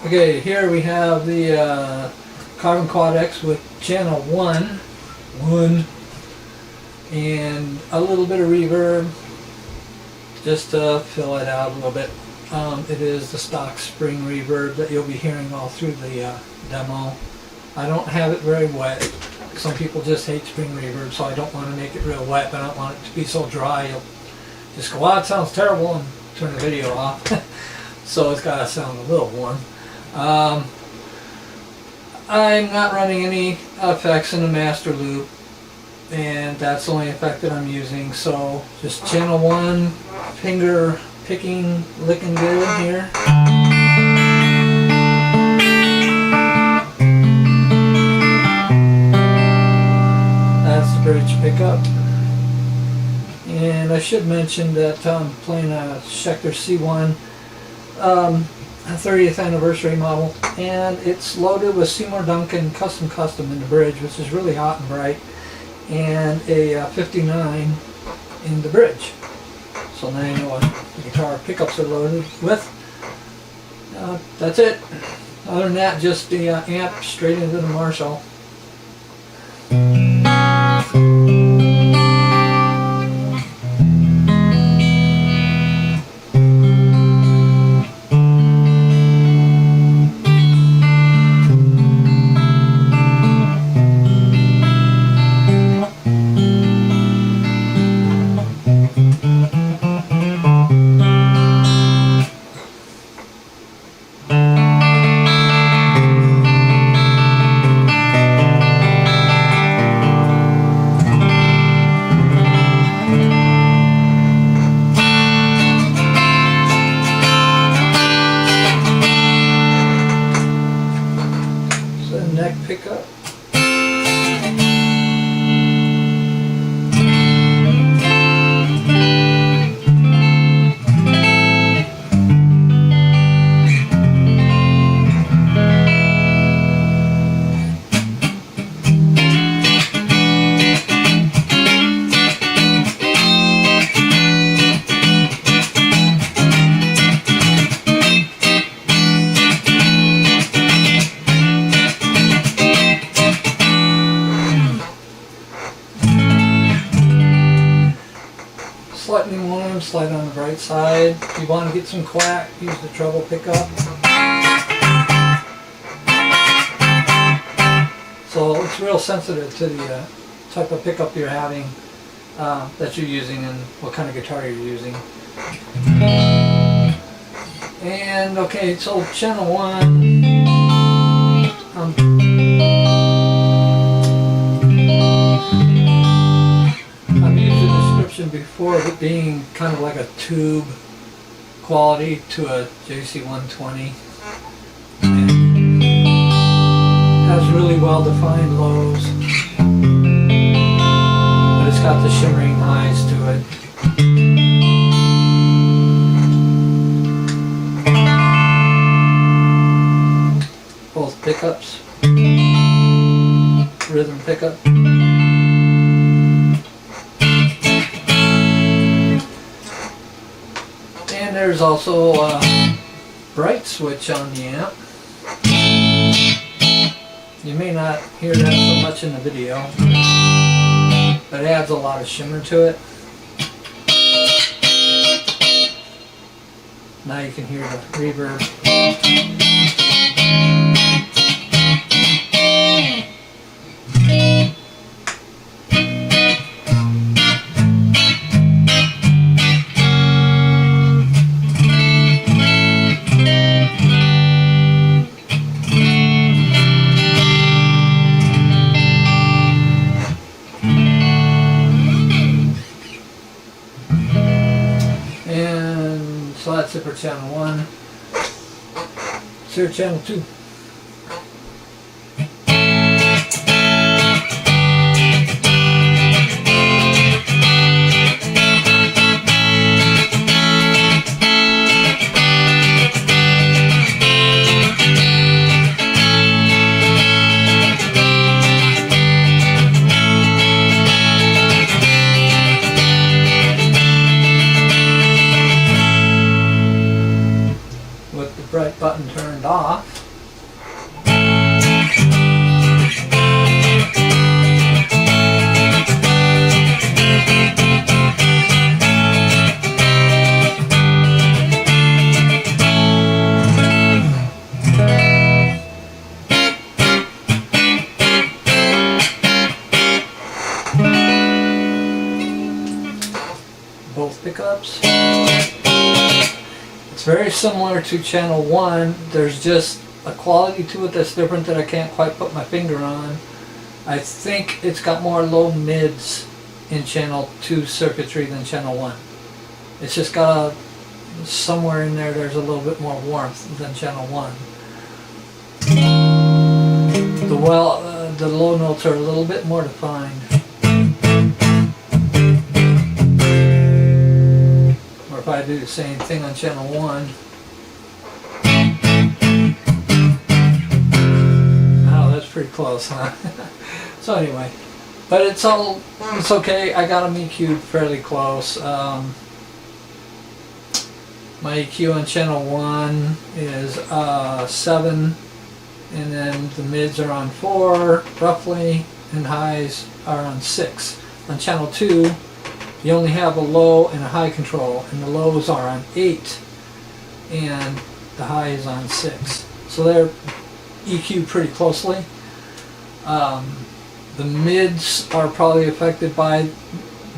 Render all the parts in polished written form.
Okay, here we have the Carvin Quad X with channel 1, and a little bit of reverb just to fill it out a little bit. It is the stock spring reverb that you'll be hearing all through the demo. I don't have it very wet. Some people just hate spring reverb, so I don't want to make it real wet, but I don't want it to be so dry you'll just go, wow, it sounds terrible, and turn the video off. So it's got to sound a little warm. I'm not running any effects in the master loop, and that's the only effect that I'm using, so just channel 1, finger picking, licking good here. That's the bridge pickup. And I should mention that I'm playing a Schecter C1 30th anniversary model, and it's loaded with Seymour Duncan Custom in the bridge, which is really hot and bright, and a 59 in the bridge. So now you know what the guitar pickups are loaded with. That's it. Other than that, just the amp straight into the Marshall. Neck pickup. Slightly warm, slide on the bright side. If you want to get some quack, use the treble pickup. So it's real sensitive to the type of pickup you're having, that you're using, and what kind of guitar you're using. And okay, so channel 1. Before of it being kind of like a tube quality to a JC120. And has really well defined lows, but it's got the shimmering highs to it. Both pickups, rhythm pickup. There's also a bright switch on the amp. You may not hear that so much in the video, but it adds a lot of shimmer to it. Now you can hear the reverb. So that's it for channel 1. Let's hear channel 2. bright button and turned off. Both pickups. It's very similar to channel 1. There's just a quality to it that's different that I can't quite put my finger on. I think it's got more low mids in channel 2 circuitry than channel 1. It's just got somewhere in there there's a little bit more warmth than channel 1. The low notes are a little bit more defined. If I do the same thing on channel 1. Oh, that's pretty close, huh? So anyway, but it's okay. I got them EQ'd fairly close. My EQ on channel 1 is 7, and then the mids are on 4 roughly, and highs are on 6. On channel 2, you only have a low and a high control, and the lows are on 8 and the high is on 6. So they're EQ'd pretty closely. The mids are probably affected by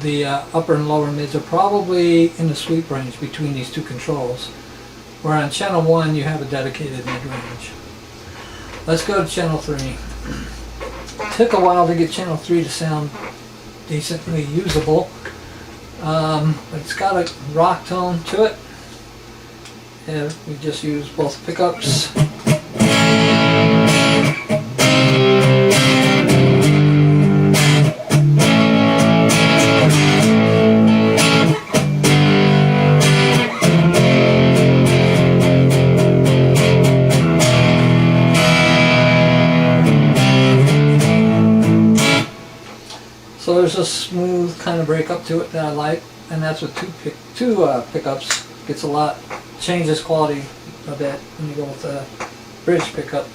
the upper and lower mids are probably in the sweep range between these two controls, where on channel 1 you have a dedicated mid-range. Let's go to channel 3. It took a while to get channel 3 to sound decently usable. But it's got a rock tone to it, and we just use both pickups. So there's a smooth kind of break up to it that I like, and that's with two pickups. Gets changes quality a bit when you go with a bridge pickup.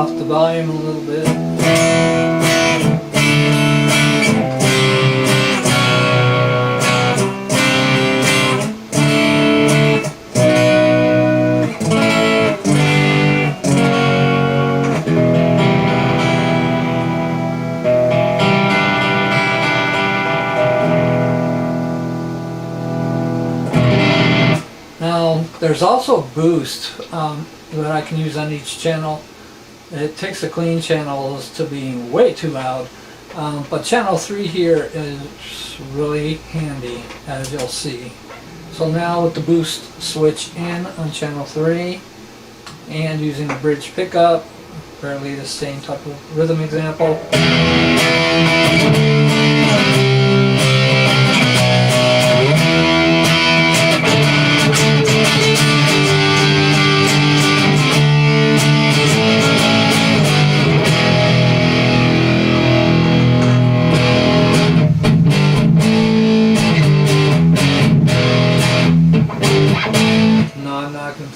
The volume a little bit. Now there's also a boost that I can use on each channel. It takes the clean channels to being way too loud, but channel 3 here is really handy, as you'll see. So now with the boost switch in on channel 3 and using the bridge pickup, fairly the same type of rhythm example.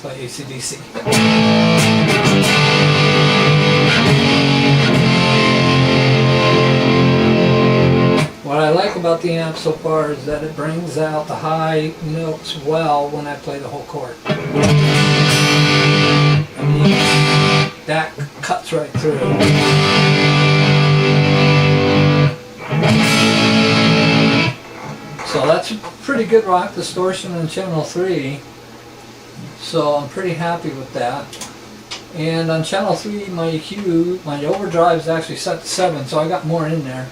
Play AC/DC. What I like about the amp so far is that it brings out the high notes well when I play the whole chord. I mean, that cuts right through. So that's a pretty good rock distortion on channel 3. So I'm pretty happy with that. And on channel 3, my EQ, my overdrive is actually set to 7, so I got more in there.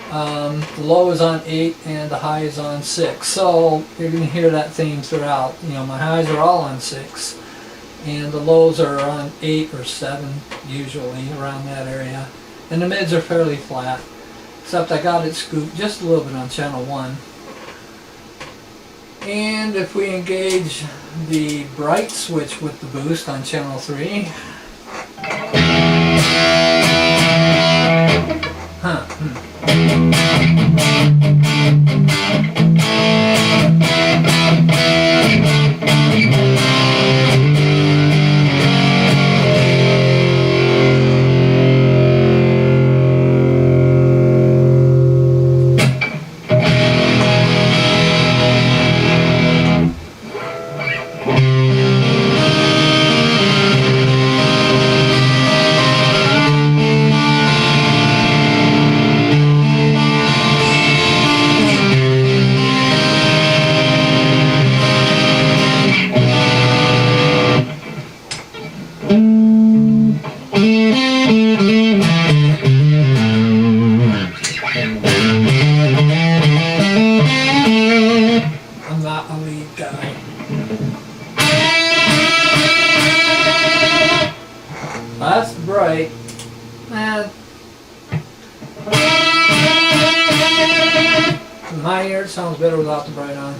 The low is on 8 and the high is on 6. So you're going to hear that theme throughout. You know, my highs are all on 6. and the lows are around 8 or 7 usually, around that area, and the mids are fairly flat, except I got it scooped just a little bit on channel 1. And if we engage the bright switch with the boost on channel 3, I'm not a lead guy. That's bright. In my ear it sounds better without the bright on.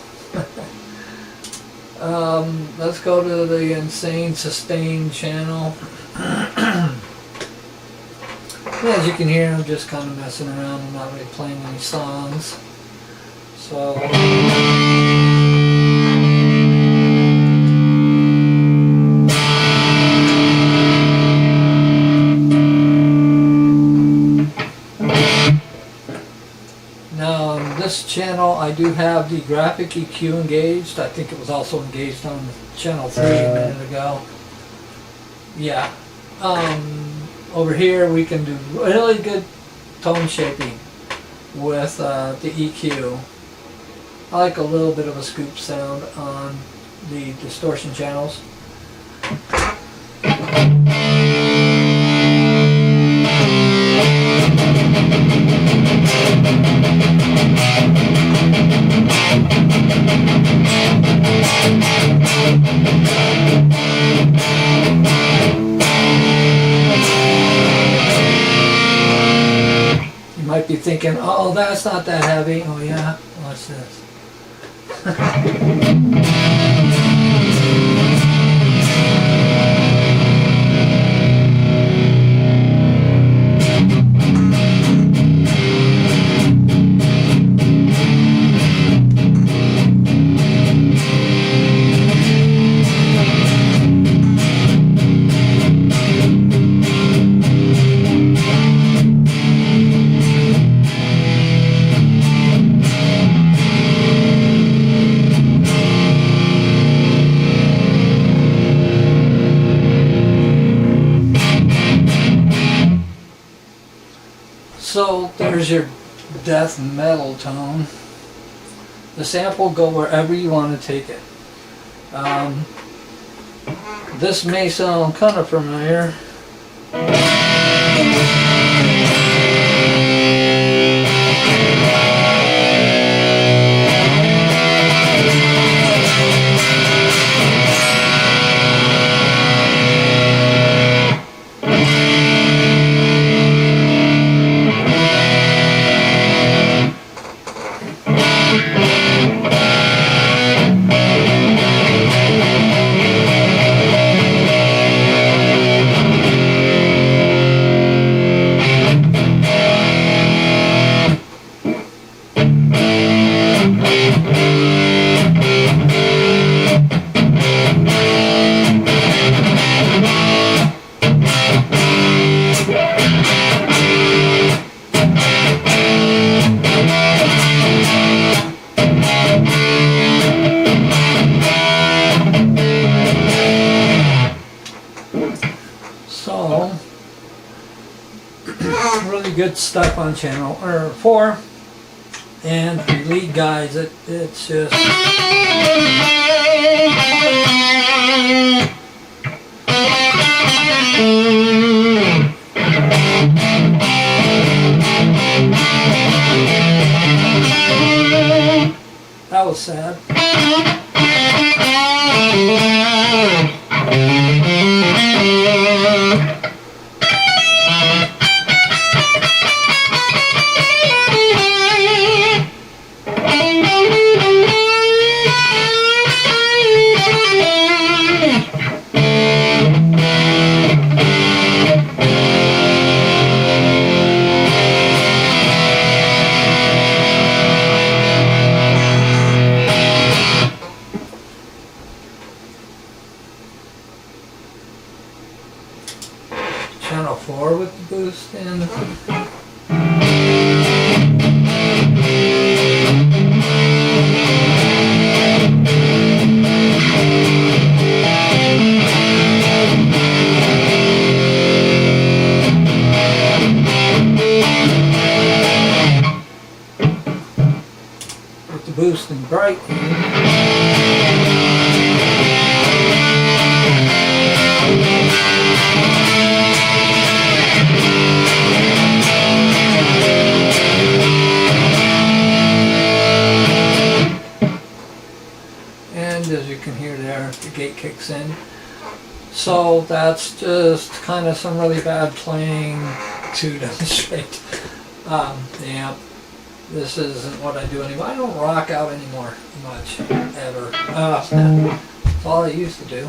Let's go to the insane sustain channel. As you can hear, I'm just kind of messing around. I'm not really playing any songs. So now on this channel I do have the graphic EQ engaged. I think it was also engaged on channel 3 a minute ago. Yeah. Over here we can do really good tone shaping with the EQ. I like a little bit of a scoop sound on the distortion channels. You might be thinking, oh, that's not that heavy. Oh yeah, watch this. So there's your death metal tone. The sample will go wherever you want to take it. This may sound kind of familiar. So, really good stuff on channel 4, and for lead guys, it's just that was sad. Channel 4 with the boost in. With the boost and bright. And as you can hear there, the gate kicks in. So that's just kind of some really bad playing to demonstrate the amp. This isn't what I do anymore. I don't rock out anymore much, ever. That's all I used to do.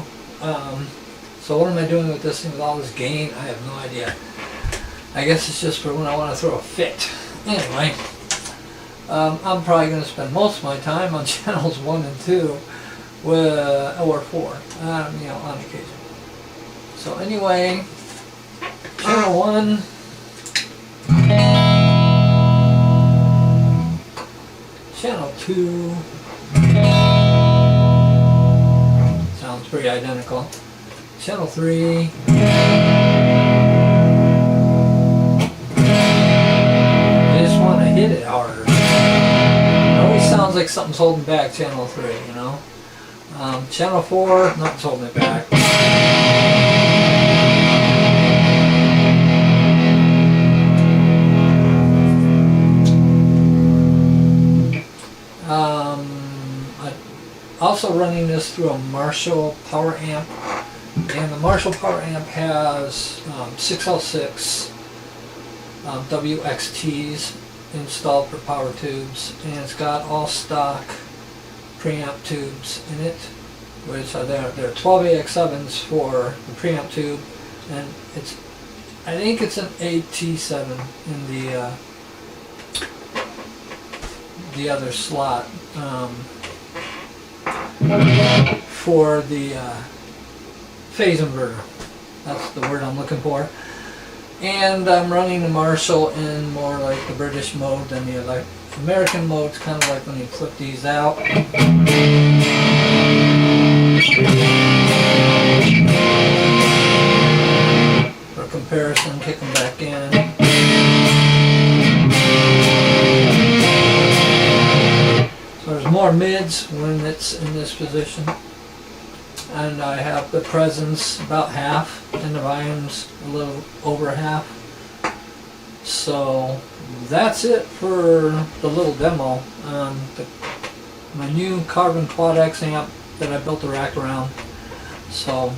So what am I doing with this thing with all this gain? I have no idea. I guess it's just for when I want to throw a fit. Anyway, I'm probably going to spend most of my time on channels 1 and 2, or 4, you know, on occasion. So anyway, channel 1. Channel 2 sounds pretty identical. Channel 3 I just want to hit it harder. It always sounds like something's holding back channel 3, you know. Channel 4, nothing's holding it back. Also running this through a Marshall power amp, and the Marshall power amp has 6L6 WXTs installed for power tubes, and it's got all stock preamp tubes in it, which are there are 12AX7s for the preamp tube, and I think it's an AT7 in the other slot. For the phase inverter. That's the word I'm looking for. And I'm running the Marshall in more like the British mode than the American mode. It's kind of like when you flip these out. For comparison, kick them back in. So there's more mids when it's in this position, and I have the presence about half and the volumes a little over half. So that's it for the little demo on my new Carvin Quad X Amp that I built a rack around. So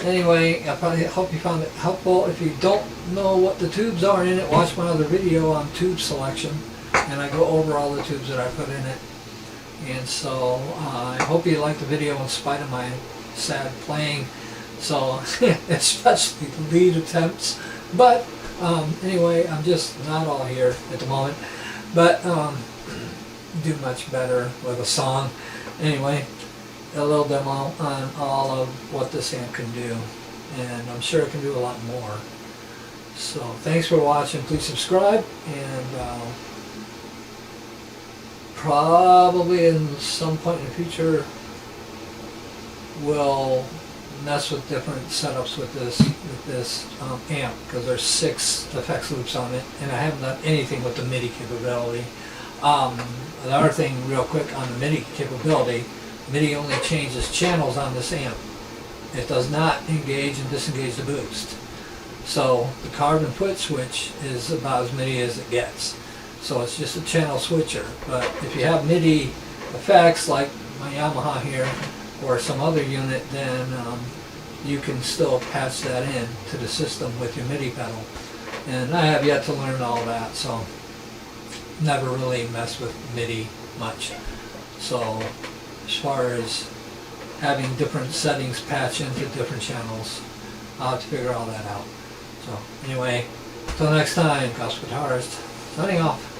anyway, I probably hope you found it helpful. If you don't know what the tubes are in it, watch my other video on tube selection, and I go over all the tubes that I put in it. And so I hope you liked the video in spite of my sad playing, so especially the lead attempts. But anyway, I'm just not all here at the moment, but do much better with a song. Anyway, a little demo on all of what this amp can do, and I'm sure it can do a lot more. So thanks for watching. Please subscribe, and probably in some point in the future we'll mess with different setups with this amp, because there's 6 effects loops on it, and I haven't done anything with the MIDI capability. The other thing real quick on the MIDI capability, MIDI only changes channels on this amp. It does not engage and disengage the boost. So the Carvin foot switch is about as MIDI as it gets. So it's just a channel switcher. But if you have MIDI effects like my Yamaha here or some other unit, then you can still patch that in to the system with your MIDI pedal. And I have yet to learn all that, so never really messed with MIDI much. So as far as having different settings patch into different channels, I'll have to figure all that out. So anyway, until next time, Gospel Guitarist, signing off.